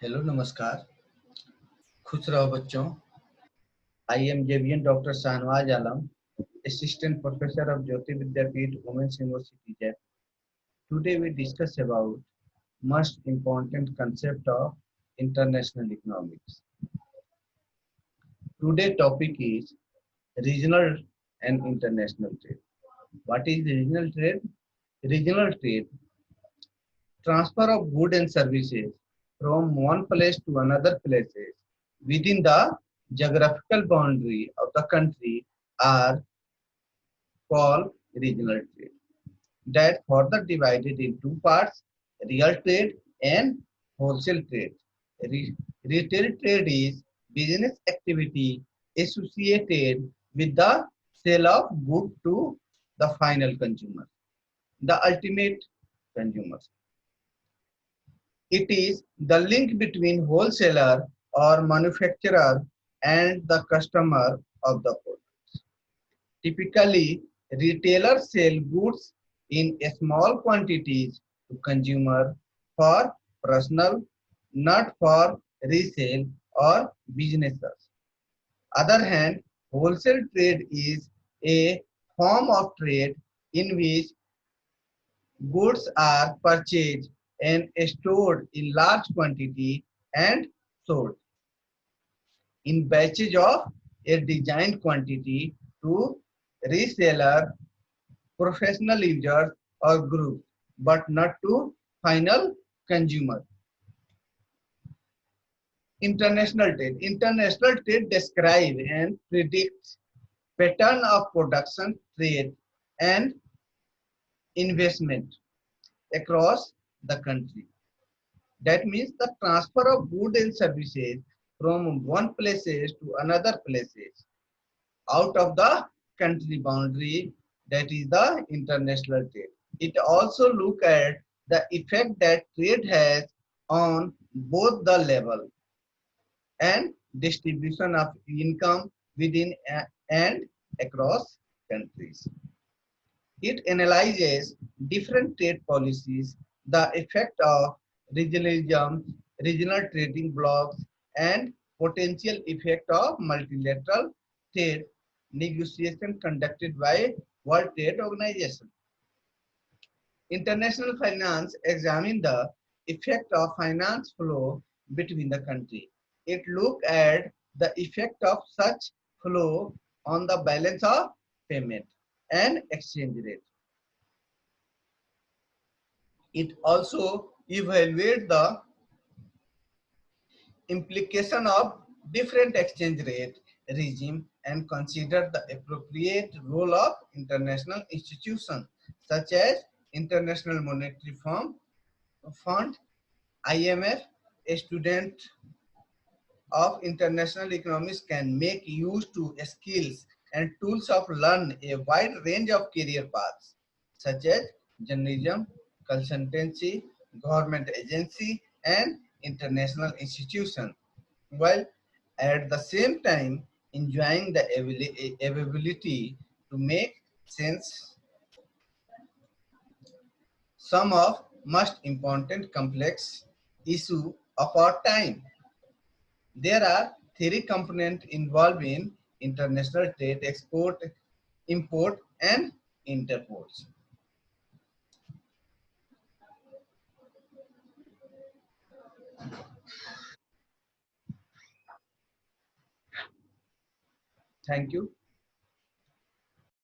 Hello नमस्कार। खुश रहो बच्चों। I am JVN doctor Shahnawaz Alam, assistant professor of Jyoti Vidyapeeth women's university जय। Today we discuss about most important concept of international economics. Today topic is regional and international trade. What is regional trade? Regional trade, transfer of goods and services from one place to another places within the geographical boundary of the country are called regional trade. That further divided in two parts: real trade and wholesale trade. Retail trade is business activity associated with the sale of goods to the final consumer, the ultimate consumers. It is the link between wholesaler or manufacturer and the customer of the product. Typically, retailers sell goods in small quantities to consumer for personal, not for resale or businesses. Other hand, wholesale trade is a form of trade in which goods are purchased and stored in large quantity and sold in batches of a designed quantity to reseller, professional users or groups, but not to final consumer. International trade. International trade describe and predicts pattern of production, trade, and investment across the country. That means the transfer of goods and services from one places to another places out of the country boundary, that is the international trade. It also look at the effect that trade has on both the level and distribution of income within and across countries. It analyzes different trade policies, the effect of regionalism, regional trading blocks, and potential effect of multilateral trade negotiation conducted by World Trade Organization. International finance examines the effect of finance flow between the country. It looks at the effect of such flow on the balance of payment and exchange rate. It also evaluates the implication of different exchange rate regime and consider the appropriate role of international institutions such as International Monetary Fund, IMF. A student of international economics can make use to skills and tools of learn a wide range of career paths such as journalism, consultancy, government agency, and international institution, while at the same time enjoying the ability to make sense some of most important complex issue of our time. There are three components involved in international trade: export, import, and interports. Thank you.